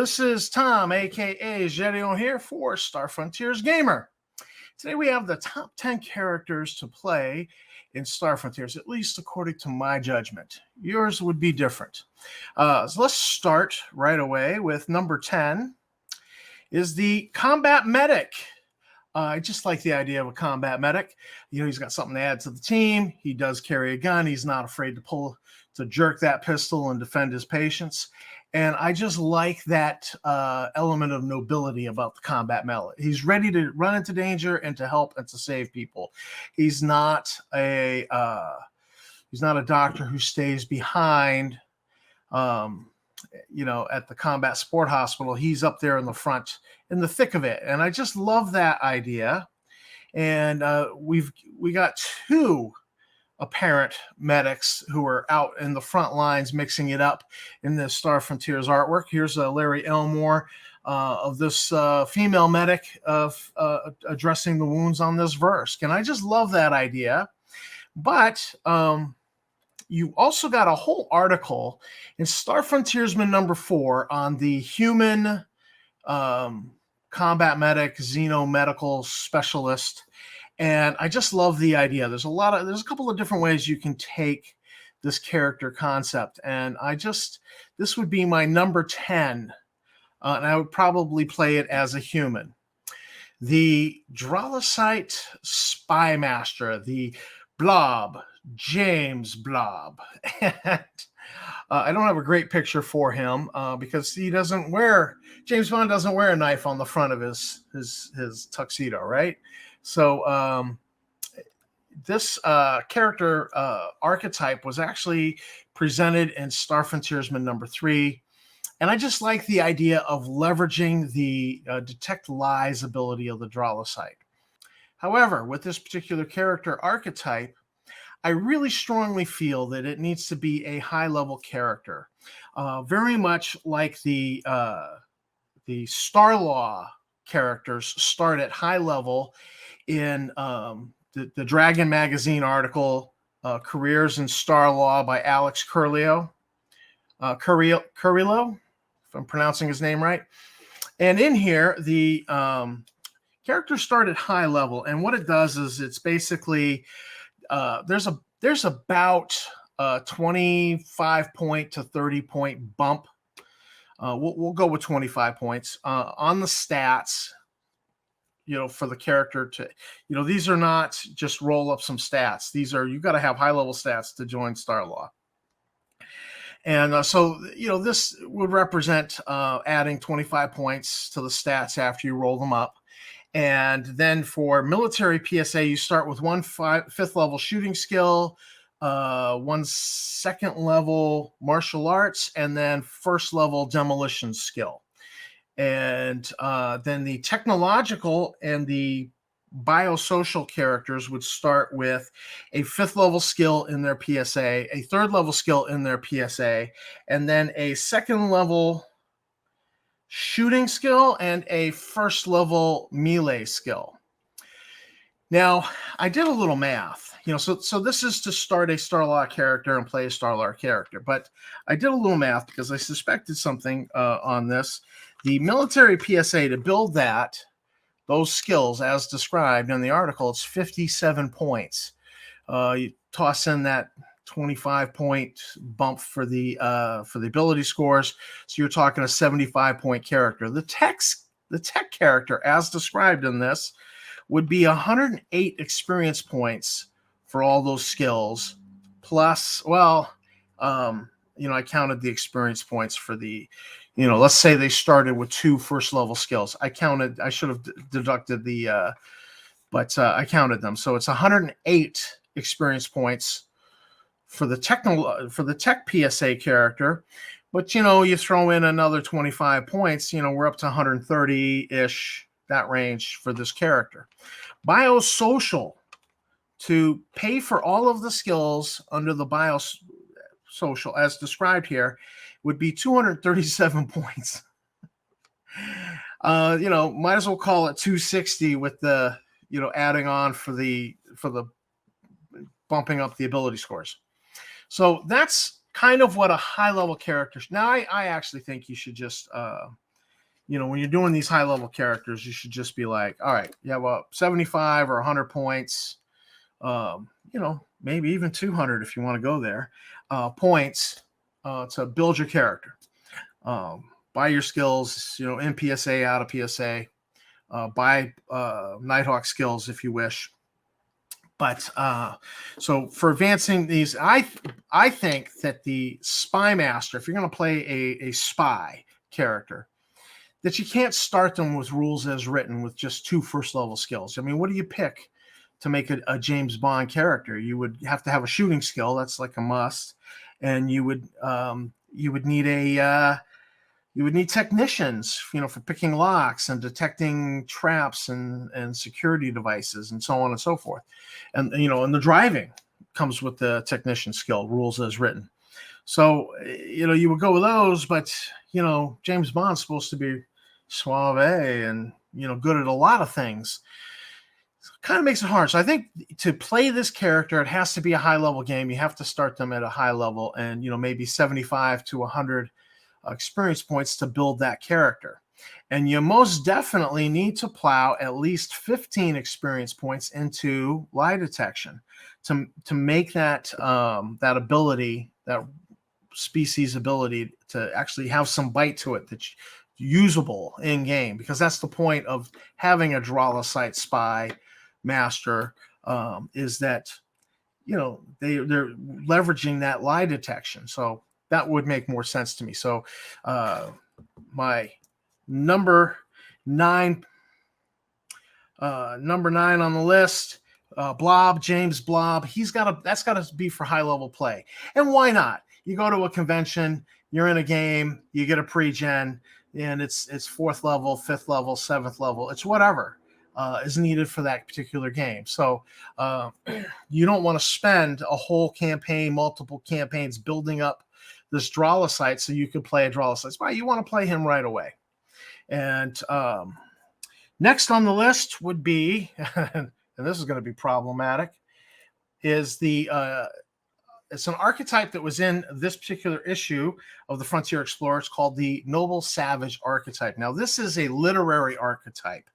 This is Tom, aka Gedeon, here for Star Frontiers Gamer. Today we have the top 10 characters to play in Star Frontiers, at least according to my judgment. Yours would be different. So let's start right away with number 10 is the Combat Medic. I just like the idea of a combat medic. You know, he's got something to add to the team. He does carry a gun. He's not afraid to jerk that pistol and defend his patients. And I just like that element of nobility about the combat medic. He's ready to run into danger and to help and to save people. He's not a doctor who stays behind, at the combat sport hospital. He's up there in the front, in the thick of it, and I just love that idea. And we got two apparent medics who are out in the front lines mixing it up in the Star Frontiers artwork. Here's Larry Elmore of this female medic of addressing the wounds on this verse, and I just love that idea. But you also got a whole article in Star Frontiersman number 4 on the human combat medic, xenomedical specialist. And I just love the idea. There's a couple of different ways you can take this character concept. And this would be my number 10. And I would probably play it as a human. The Dralosite Spy Master, the Blob, James Blob. And I don't have a great picture for him because James Bond doesn't wear a knife on the front of his tuxedo, right? So this character archetype was actually presented in Star Frontiersman number 3. And I just like the idea of leveraging the detect lies ability of the Dralosite. However, with this particular character archetype, I really strongly feel that it needs to be a high-level character, very much like the Starlaw characters start at high level in the Dragon Magazine article, Careers in Starlaw by Alex Curillo, if I'm pronouncing his name right. And in here, the characters start at high level, and what it does is it's basically there's about a 25 point to 30 point bump. We'll go with 25 points on the stats, for the character to, these are not just roll up some stats. You got to have high level stats to join Starlaw. And so this would represent adding 25 points to the stats after you roll them up. And then for military PSA, you start with one 5th level shooting skill, 1 2nd level martial arts, and then 1st level demolition skill. And then the technological and the biosocial characters would start with a 5th level skill in their PSA, a 3rd level skill in their PSA, and then a 2nd level shooting skill and a 1st level melee skill. Now, I did a little math, so this is to start a Starlaw character and play a Starlaw character, but I did a little math because I suspected something on this. The military PSA, to build those skills as described in the article, it's 57 points. You toss in that 25 point bump for the ability scores, so you're talking a 75 point character. The tech character as described in this would be 108 experience points for all those skills, plus I counted the experience points for the, let's say they started with 2 1st level skills. I should have deducted but I counted them, so it's 108 experience points for the tech PSA character. But you throw in another 25 points, we're up to 130-ish, that range for this character. Biosocial, to pay for all of the skills under the biosocial as described here, would be 237 points. Might as well call it 260 with the adding on for the bumping up the ability scores. So that's kind of what a high level character. Now, I actually think you should just when you're doing these high level characters, you should just be like, all right, you have a 75 or 100 points, maybe even 200 if you want to go there, points to build your character. Buy your skills, in PSA, out of PSA, buy Nighthawk skills if you wish. But so for advancing these, I think that the Spy Master, if you're going to play a spy character, that you can't start them with rules as written with just 2 first level skills. I mean, what do you pick to make a James Bond character? You would have to have a shooting skill. That's like a must. And you would need technicians, for picking locks and detecting traps and security devices and so on and so forth. And, and the driving comes with the technician skill, rules as written. So, you would go with those, but, James Bond's supposed to be suave and, good at a lot of things. So it kind of makes it hard. So I think to play this character, it has to be a high level game. You have to start them at a high level and, maybe 75 to 100 experience points to build that character. And you most definitely need to plow at least 15 experience points into lie detection to make that ability, that species ability, to actually have some bite to it that's usable in game, because that's the point of having a Dralosite spy master, is that they're leveraging that lie detection. So that would make more sense to me. So my number 9 on the list, Blob, James Blob. That's got to be for high level play. And why not? You go to a convention, you're in a game, you get a pre-gen, and it's 4th level, 5th level, 7th level. It's whatever is needed for that particular game. So you don't want to spend a whole campaign, multiple campaigns building up this Dralosite so you can play a Dralosite spy. You want to play him right away. And next on the list would be, and this is going to be problematic, is it's an archetype that was in this particular issue of the Frontier Explorer. It's called the Noble Savage archetype. Now, this is a literary archetype.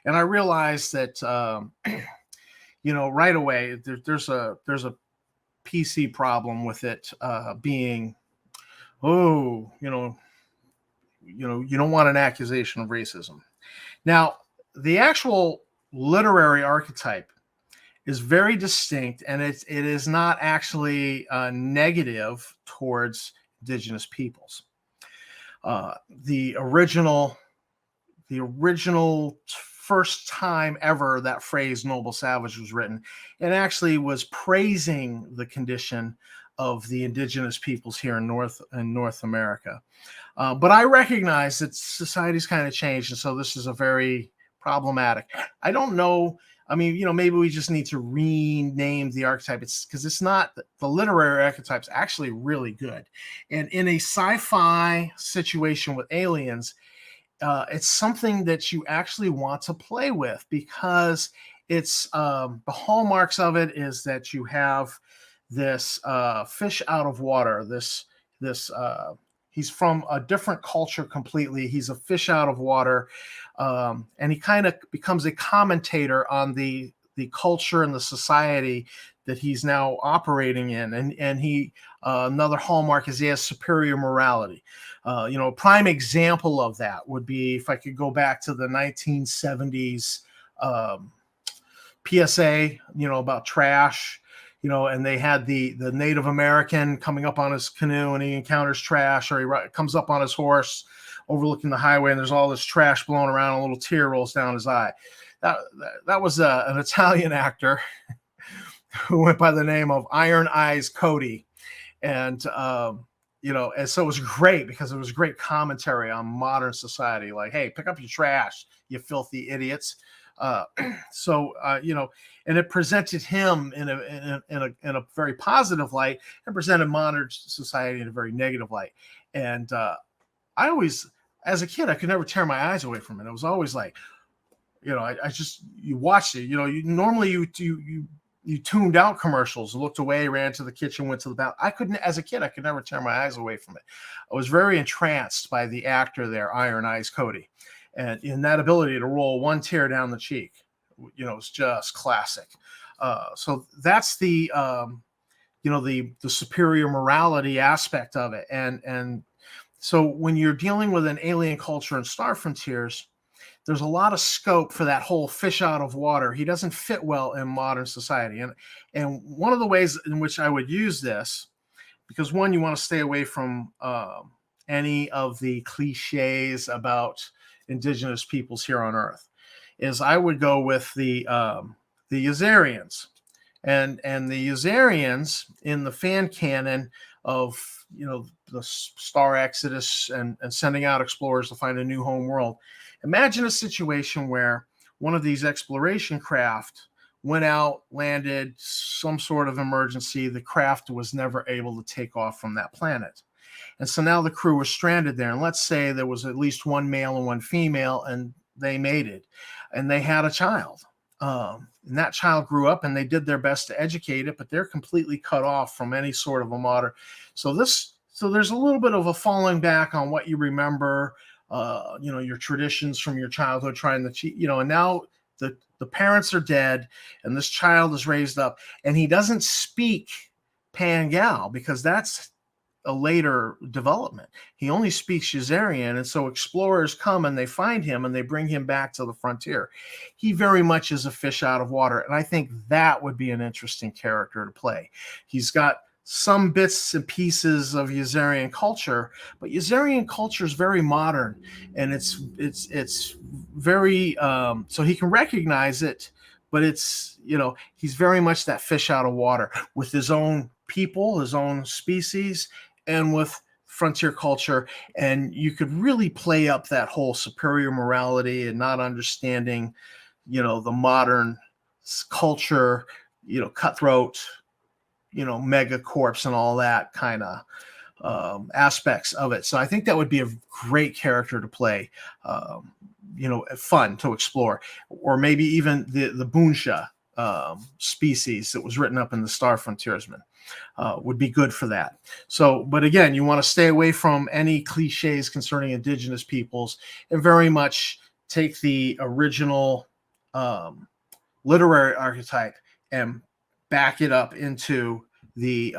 And I realized that, right away, there's a PC problem with it being, you don't want an accusation of racism. Now, the actual literary archetype is very distinct, and it is not actually negative towards indigenous peoples. The original first time ever that phrase "noble savage" was written, it actually was praising the condition of the indigenous peoples here in North America. But I recognize that society's kind of changed, and so this is a very problematic. I don't know. I mean, maybe we just need to rename the archetype. It's because it's not the literary archetype's actually really good. And in a sci-fi situation with aliens, it's something that you actually want to play with, because it's the hallmarks of it is that you have this fish out of water. He's from a different culture completely. He's a fish out of water. And he kind of becomes a commentator on the culture and the society that he's now operating in. And he another hallmark is he has superior morality. A prime example of that would be, if I could go back to the 1970s PSA, about trash. And they had the Native American coming up on his canoe and he encounters trash, or he comes up on his horse overlooking the highway and there's all this trash blowing around, a little tear rolls down his eye. That was an Italian actor who went by the name of Iron Eyes Cody. And, and so it was great because it was great commentary on modern society. Like, hey, pick up your trash, you filthy idiots. And it presented him in a very positive light, and presented modern society in a very negative light. And I always, as a kid, I could never tear my eyes away from it. It was always like, you watched it. You normally you tuned out commercials, looked away, ran to the kitchen, went to the bathroom. I couldn't, as a kid, I could never tear my eyes away from it. I was very entranced by the actor there, Iron Eyes Cody, and in that ability to roll one tear down the cheek. It's just classic. So that's the the superior morality aspect of it, and so when you're dealing with an alien culture in Star Frontiers, there's a lot of scope for that whole fish out of water. He doesn't fit well in modern society. And one of the ways in which I would use this, because one, you want to stay away from any of the cliches about indigenous peoples here on Earth, is I would go with the Yuzarians. And the Yuzarians in the fan canon of, the Star Exodus and sending out explorers to find a new home world. Imagine a situation where one of these exploration craft went out, landed, some sort of emergency. The craft was never able to take off from that planet. And so now the crew was stranded there. And let's say there was at least one male and one female, and they mated, and they had a child. And that child grew up, and they did their best to educate it, but they're completely cut off from any sort of a modern. So there's a little bit of a falling back on what you remember, your traditions from your childhood, trying to cheat, and now the parents are dead, and this child is raised up, and he doesn't speak Pangal because that's a later development. He only speaks Yuzarian, and so explorers come and they find him and they bring him back to the frontier. He very much is a fish out of water, and I think that would be an interesting character to play. He's got some bits and pieces of Yuzarian culture, but Yuzarian culture is very modern, and it's very so he can recognize it, but it's he's very much that fish out of water with his own people, his own species, and with frontier culture. And you could really play up that whole superior morality and not understanding the modern culture, cutthroat, megacorps and all that kind of aspects of it. So I think that would be a great character to play, fun to explore. Or maybe even the Boonsha species that was written up in the Star Frontiersman would be good for that. So, but again, you want to stay away from any cliches concerning indigenous peoples and very much take the original literary archetype and back it up into the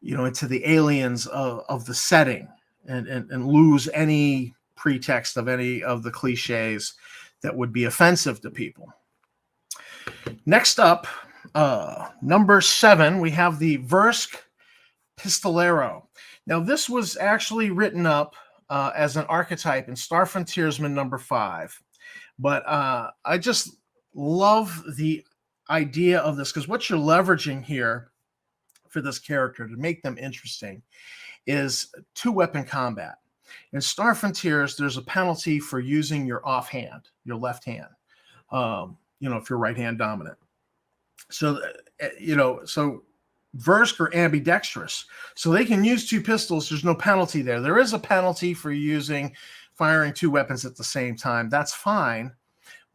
into the aliens of the setting, and lose any pretext of any of the cliches that would be offensive to people. Next up, number 7, we have the Versk Pistolero. Now, this was actually written up as an archetype in Star Frontiersman number 5, but I just love the idea of this, because what you're leveraging here for this character to make them interesting is 2-weapon combat. In Star Frontiers, there's a penalty for using your offhand, your left hand, if you're right hand dominant. So, so Versk are ambidextrous, so they can use 2 pistols. There's no penalty there. There is a penalty for firing 2 weapons at the same time. That's fine.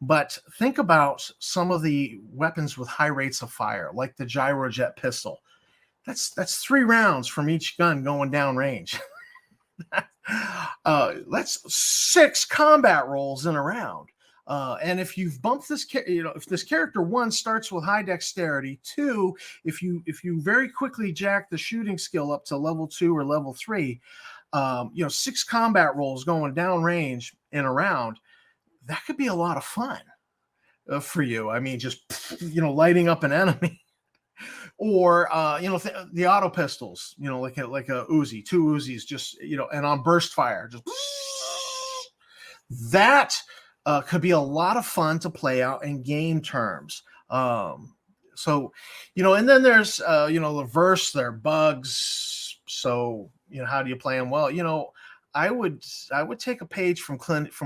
But think about some of the weapons with high rates of fire, like the Gyrojet pistol. That's 3 rounds from each gun going down range. That's 6 combat rolls in a round. And if you've bumped this, if this character, 1, starts with high dexterity, 2, if you very quickly jack the shooting skill up to level 2 or level 3, 6 combat rolls going down range in a round, that could be a lot of fun for you. I mean, just lighting up an enemy. Or the auto pistols, like a Uzi, 2 Uzis, just and on burst fire, just that could be a lot of fun to play out in game terms. So and then there's the verse, there are bugs. So how do you play them? Well, I would take a page from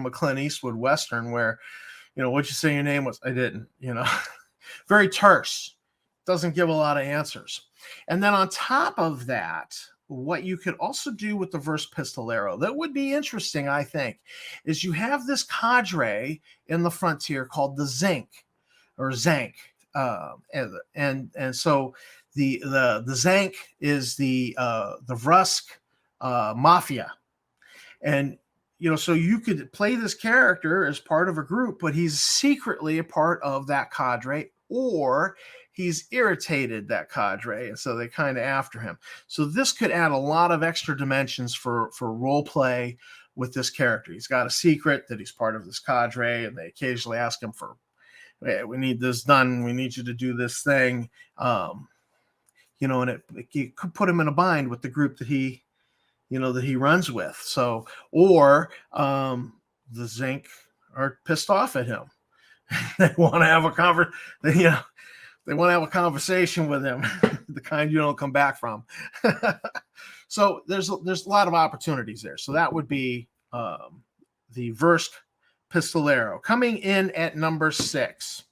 a Clint Eastwood Western where, what'd you say your name was? I didn't, very terse. Doesn't give a lot of answers. And then on top of that, what you could also do with the Versk Pistolero that would be interesting, I think, is you have this cadre in the frontier called the Zinc or Zank. and so the Zank is the Vrusk mafia, and so you could play this character as part of a group, but he's secretly a part of that cadre, or he's irritated that cadre, and so they kind of after him. So this could add a lot of extra dimensions for role play with this character. He's got a secret that he's part of this cadre, and they occasionally ask him for, hey, we need this done, we need you to do this thing, and it could put him in a bind with the group that he runs with. So, or the Zinc are pissed off at him. They want to have they want to have a conversation with him, the kind you don't come back from. So there's a lot of opportunities there. So that would be the Vrusk Pistolero. Coming in at number 6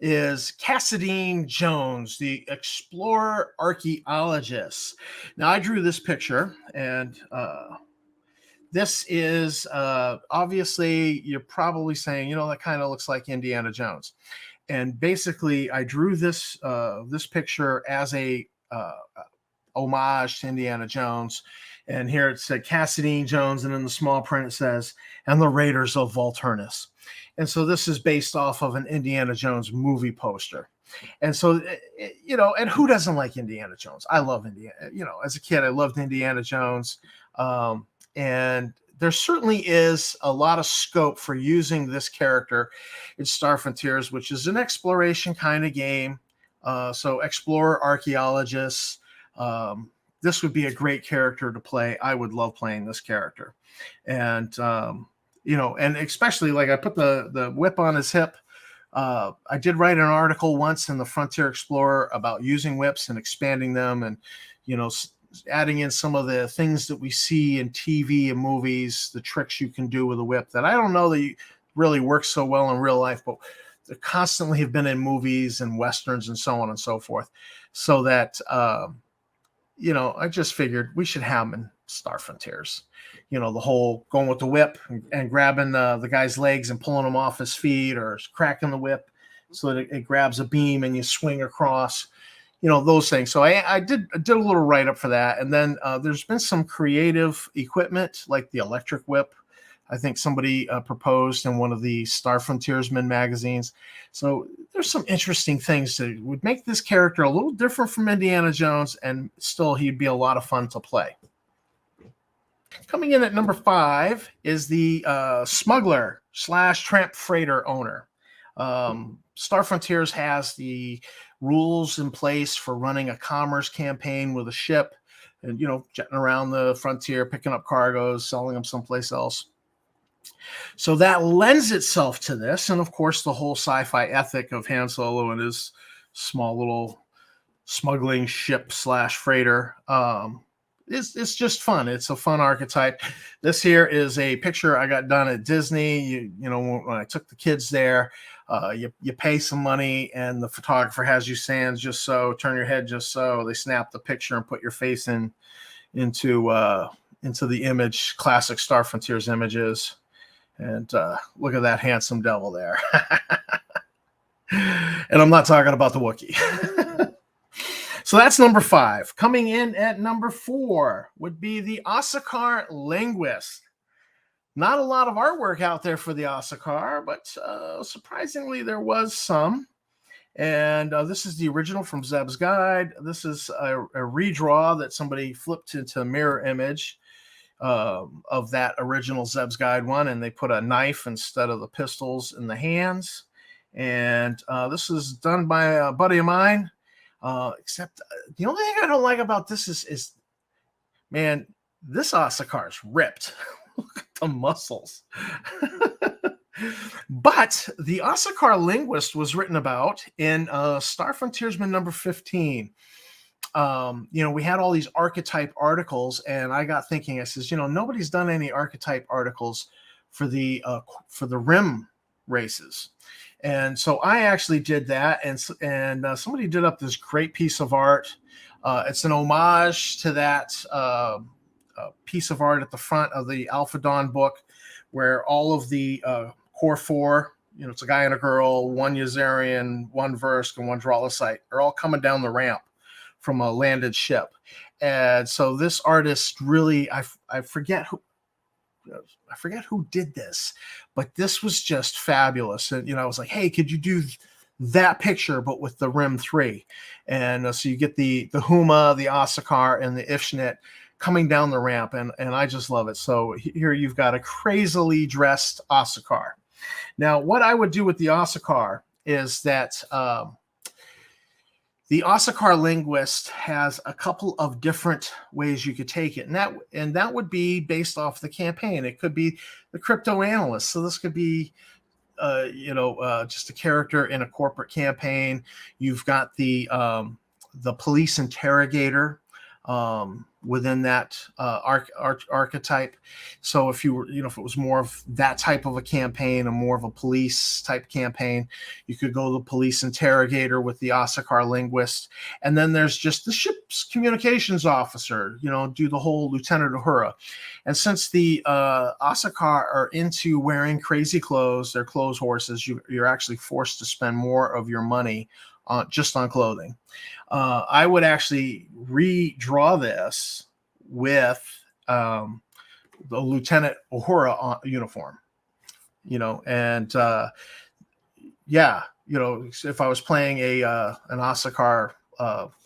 is Cassadine Jones, the explorer archaeologist. Now, I drew this picture, and this is obviously, you're probably saying, that kind of looks like Indiana Jones. And basically, I drew this picture as a homage to Indiana Jones. And here it said Cassadine Jones, and in the small print it says, and the Raiders of Volturnus. And so this is based off of an Indiana Jones movie poster. And so, and who doesn't like Indiana Jones? I love Indiana. As a kid, I loved Indiana Jones. And there certainly is a lot of scope for using this character in Star Frontiers, which is an exploration kind of game. So explorer, archaeologists, this would be a great character to play. I would love playing this character. And, and especially, like, I put the whip on his hip. I did write an article once in the Frontier Explorer about using whips and expanding them, and, adding in some of the things that we see in TV and movies, the tricks you can do with a whip that I don't know that really work so well in real life, but they constantly have been in movies and Westerns and so on and so forth. So that, I just figured we should have them in Star Frontiers. The whole going with the whip and grabbing the guy's legs and pulling him off his feet, or cracking the whip so that it grabs a beam and you swing across, those things. So I did a little write-up for that. And then there's been some creative equipment like the electric whip. I think somebody proposed in one of the Star Frontiersman magazines. So there's some interesting things that would make this character a little different from Indiana Jones, and still he'd be a lot of fun to play. Coming in at number 5 is the smuggler / tramp freighter owner. Star Frontiers has the rules in place for running a commerce campaign with a ship and, jetting around the frontier, picking up cargoes, selling them someplace else. So that lends itself to this. And of course, the whole sci-fi ethic of Han Solo and his small little smuggling ship / freighter. It's just fun. It's a fun archetype. This here is a picture I got done at Disney. When I took the kids there, you pay some money, and the photographer has you stand just so, turn your head just so. They snap the picture and put your face into the image, classic Star Frontiers images. And look at that handsome devil there. And I'm not talking about the Wookiee. So that's number 5. Coming in at number 4 would be the Ossicar Linguist. Not a lot of artwork out there for the Ossicar, but surprisingly there was some. And this is the original from Zeb's Guide. This is a redraw that somebody flipped into a mirror image of that original Zeb's Guide one, and they put a knife instead of the pistols in the hands. And this is done by a buddy of mine. Except the only thing I don't like about this is man, this Ossicar is ripped. Look at the muscles. But the Ossicar Linguist was written about in Star Frontiersman number 15. We had all these archetype articles, and I got thinking, I says, nobody's done any archetype articles for the Rim races. And so I actually did that, and somebody did up this great piece of art. It's an homage to that piece of art at the front of the Alpha Dawn book, where all of the Core 4 it's a guy and a girl, one Yazarian, one Versk, and one Dralosite are all coming down the ramp from a landed ship. And so this artist really, I forget who did this, but this was just fabulous. And I was like, hey, could you do that picture but with the Rim 3? And so you get the Huma, the Asakar, and the Ifshnit coming down the ramp, and I just love it. So here you've got a crazily dressed Asakar. Now, what I would do with the Asakar is that the Asakar linguist has a couple of different ways you could take it, and that would be based off the campaign. It could be the crypto analyst, so this could be just a character in a corporate campaign. You've got the police interrogator within that archetype. So if you were, if it was more of that type of a campaign, or more of a police type campaign, you could go the police interrogator with the Asakar linguist. And then there's just the ship's communications officer, do the whole Lieutenant Uhura. And since the Asakar are into wearing crazy clothes, they're clothes horses, you're actually forced to spend more of your money just on clothing. I would actually redraw this with the Lieutenant Uhura uniform, and if I was playing an Asakar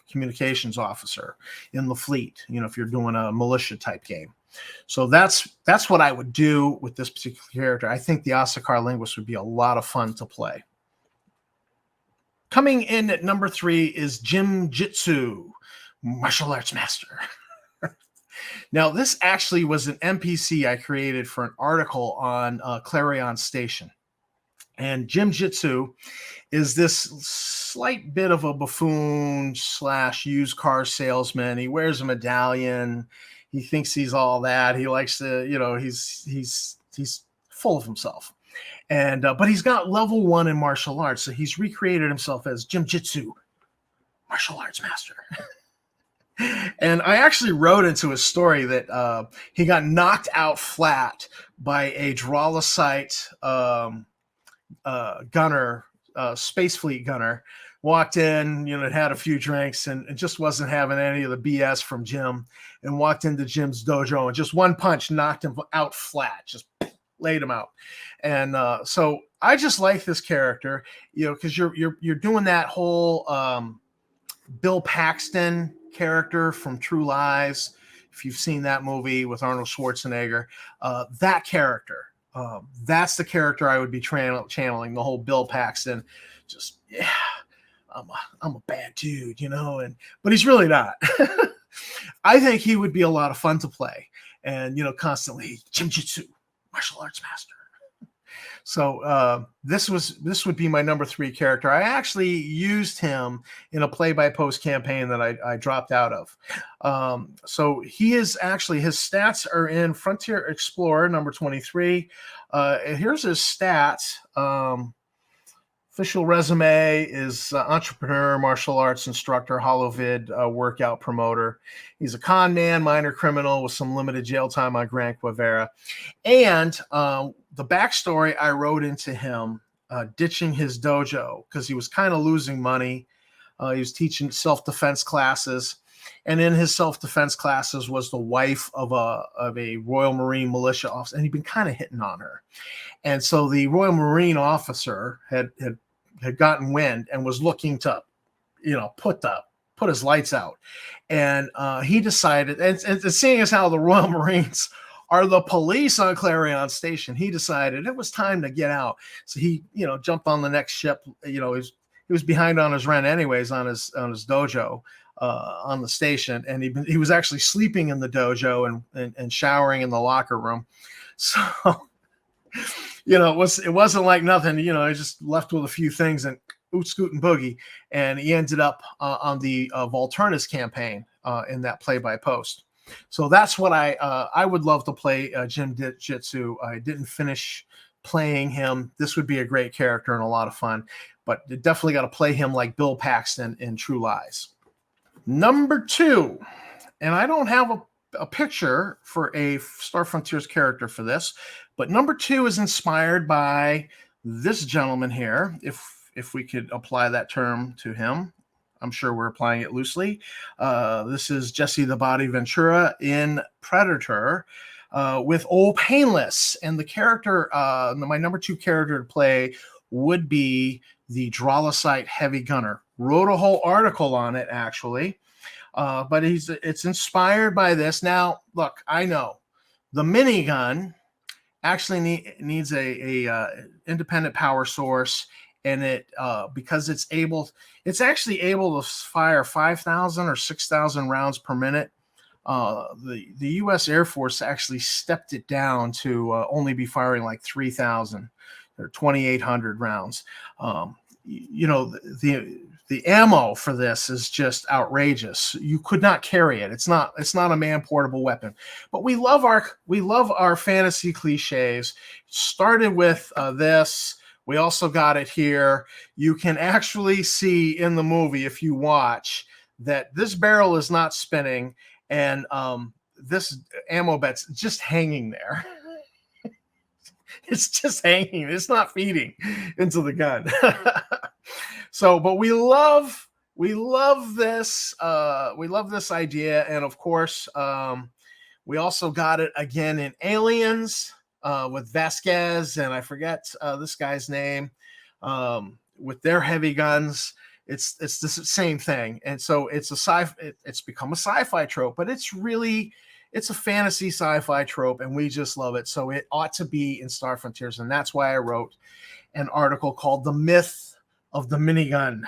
communications officer in the fleet, if you're doing a militia type game. So that's what I would do with this particular character. I think the Asakar linguist would be a lot of fun to play. Coming in at number 3 is Jim Jitsu, martial arts master. Now, this actually was an NPC I created for an article on Clarion Station. And Jim Jitsu is this slight bit of a buffoon / used car salesman. He wears a medallion. He thinks he's all that. He likes to, he's full of himself. And but he's got level 1 in martial arts, so he's recreated himself as Jim Jitsu, martial arts master. And I actually wrote into his story that he got knocked out flat by a Dralosite gunner, space fleet gunner. Walked in, had a few drinks and just wasn't having any of the BS from Jim, and walked into Jim's dojo and just one punch knocked him out flat, just laid him out. And so I just like this character, because you're doing that whole Bill Paxton character from True Lies. If you've seen that movie with Arnold Schwarzenegger, that character, that's the character I would be channeling, the whole Bill Paxton. Just, yeah, I'm a bad dude, but he's really not. I think he would be a lot of fun to play, and constantly Jim Jitsu, martial arts master. So this would be my number 3 character. I actually used him in a play-by-post campaign that I dropped out of. So he is actually, his stats are in Frontier Explorer number 23. Here's his stats. Official resume is entrepreneur, martial arts instructor, holovid workout promoter. He's a con man, minor criminal with some limited jail time on Gran Quivera. And the backstory I wrote into him, ditching his dojo because he was kind of losing money. He was teaching self-defense classes. And in his self-defense classes was the wife of a Royal Marine militia officer, and he'd been kind of hitting on her. And so the Royal Marine officer had gotten wind and was looking to, put his lights out. And he decided, and seeing as how the Royal Marines are the police on Clarion Station, he decided it was time to get out. So he, jumped on the next ship. He was behind on his rent anyways on his dojo. On the station, and he was actually sleeping in the dojo and showering in the locker room. So, it wasn't like nothing. He just left with a few things and oot scoot and boogie, and he ended up on the Volturnus campaign in that play-by-post. So that's what I would love to play Jim Jitsu. I didn't finish playing him. This would be a great character and a lot of fun, but you definitely got to play him like Bill Paxton in True Lies. Number 2, and I don't have a picture for a Star Frontiers character for this, but number 2 is inspired by this gentleman here, if we could apply that term to him, I'm sure we're applying it loosely. This is Jesse the Body Ventura in Predator with Old Painless. And the character, my number 2 character to play would be the Drollicite Heavy Gunner. Wrote a whole article on it, actually. But it's inspired by this. Now, look, I know the minigun actually needs a independent power source, and it because it's actually able to fire 5,000 or 6,000 rounds per minute. The U.S. Air Force actually stepped it down to only be firing like 3,000 or 2,800 rounds. You know, the ammo for this is just outrageous. You could not carry it. It's not a man portable weapon. But we love our fantasy cliches. Started with this. We also got it here. You can actually see in the movie, if you watch, that this barrel is not spinning, and this ammo bet's just hanging there. It's just hanging. It's not feeding into the gun. So, but we love this. We love this idea, and of course, we also got it again in Aliens with Vasquez, and I forget this guy's name. With their heavy guns, it's the same thing, and so it's become a sci-fi trope, but it's a fantasy sci-fi trope, and we just love it. So it ought to be in Star Frontiers, and that's why I wrote an article called "The Myth of the Minigun,"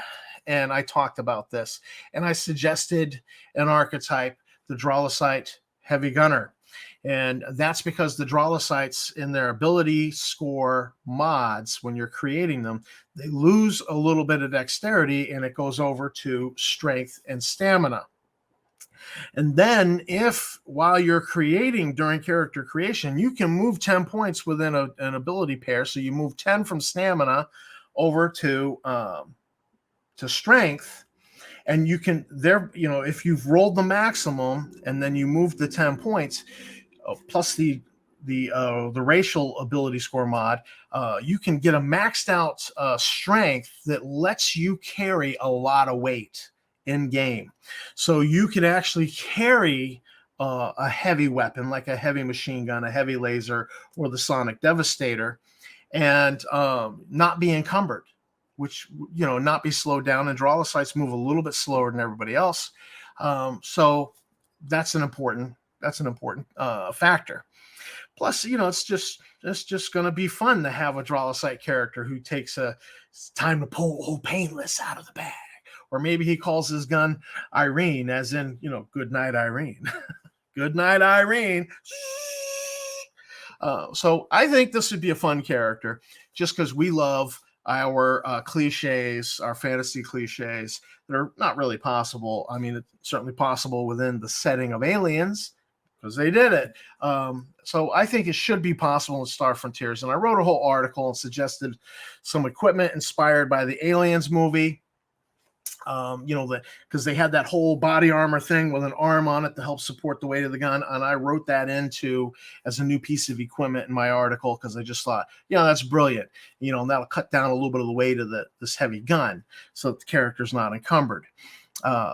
and I talked about this, and I suggested an archetype, the Drollicite Heavy Gunner. And that's because the Drolicites, in their ability score mods, when you're creating them, they lose a little bit of dexterity, and it goes over to strength and stamina. And then if while you're creating, during character creation, you can move 10 points within an ability pair. So you move 10 from stamina over to strength, and you can if you've rolled the maximum and then you move the 10 points plus the racial ability score mod, you can get a maxed out strength that lets you carry a lot of weight in game. So you can actually carry a heavy weapon like a heavy machine gun, a heavy laser, or the Sonic Devastator, and not be encumbered, which, not be slowed down. And Drolicites move a little bit slower than everybody else. So that's an important factor. Plus, it's just going to be fun to have a Drolicite character who takes it's time to pull Old Painless out of the bag. Or maybe he calls his gun Irene, as in, good night, Irene. Good night, Irene. So I think this would be a fun character, just because we love our cliches, our fantasy cliches that are not really possible. I mean, it's certainly possible within the setting of Aliens, because they did it. So I think it should be possible in Star Frontiers. And I wrote a whole article and suggested some equipment inspired by the Aliens movie. Because they had that whole body armor thing with an arm on it to help support the weight of the gun, and I wrote that into as a new piece of equipment in my article, because I just thought, that's brilliant, and that'll cut down a little bit of the weight of this heavy gun, so that the character's not encumbered.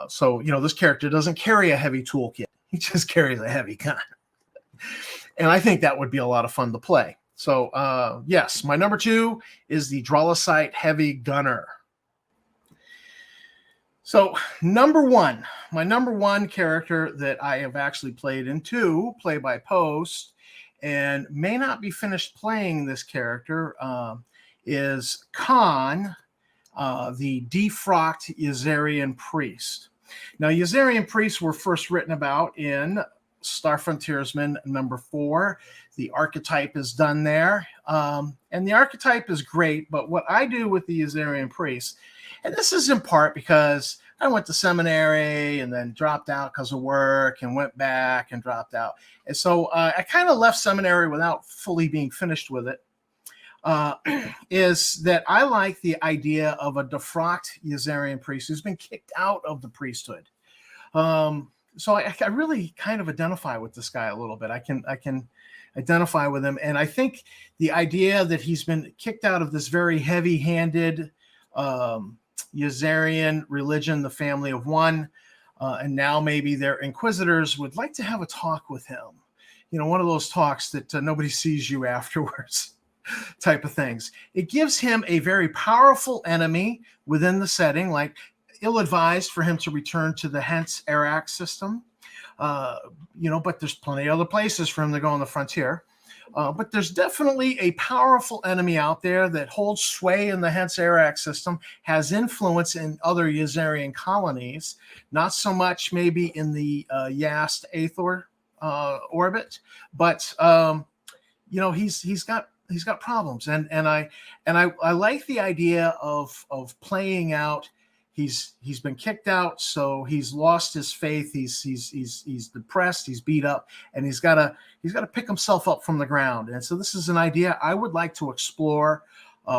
So this character doesn't carry a heavy toolkit; he just carries a heavy gun, and I think that would be a lot of fun to play. So yes, my number 2 is the Drollicite Heavy Gunner. So my number one character that I have actually played in 2 play-by-post, and may not be finished playing this character, is Khan, the defrocked Yazarian priest. Now, Yazarian priests were first written about in Star Frontiersman number 4. The archetype is done there, and the archetype is great, but what I do with the Yazarian priests, and this is in part because I went to seminary and then dropped out because of work, and went back and dropped out. And so I kind of left seminary without fully being finished with it, is that I like the idea of a defrocked Yazarian priest who's been kicked out of the priesthood. So I really kind of identify with this guy a little bit. I can identify with him. And I think the idea that he's been kicked out of this very heavy-handed Yazarian religion, the family of one, and now maybe their inquisitors would like to have a talk with him. One of those talks that nobody sees you afterwards type of things. It gives him a very powerful enemy within the setting, like ill-advised for him to return to the Hence Arak system. But there's plenty of other places for him to go on the frontier. But there's definitely a powerful enemy out there that holds sway in the Hence Arak system, has influence in other Yazarian colonies, not so much maybe in the Yast Aethor orbit, but he's got problems, and I like the idea of playing out. He's been kicked out, so he's lost his faith. He's depressed. He's beat up, and he's got to pick himself up from the ground. And so this is an idea I would like to explore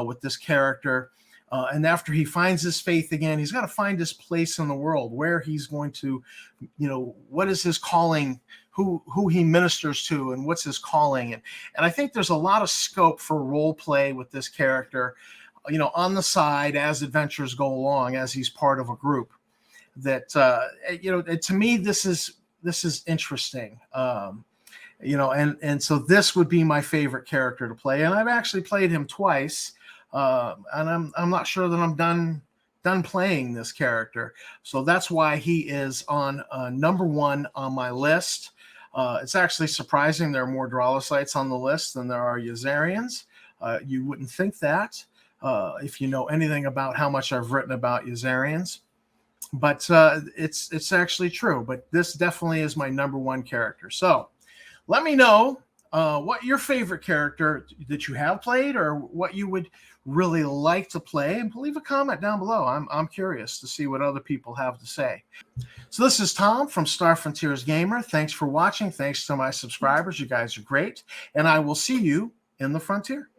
with this character. And after he finds his faith again, he's got to find his place in the world, where he's going to, what is his calling, who he ministers to, and what's his calling. And I think there's a lot of scope for role play with this character, on the side as adventures go along, as he's part of a group. That to me, this is interesting. And so this would be my favorite character to play, and I've actually played him twice. And I'm not sure that I'm done playing this character. So that's why he is on number one on my list. It's actually surprising there are more Dralosites on the list than there are Yazarians. You wouldn't think that if you know anything about how much I've written about Yazarians. But it's actually true. But this definitely is my number one character. So let me know what your favorite character that you have played, or what you would really like to play, and leave a comment down below. I'm curious to see what other people have to say. So this is Tom from Star Frontiers Gamer. Thanks for watching. Thanks to my subscribers. You guys are great. And I will see you in the frontier.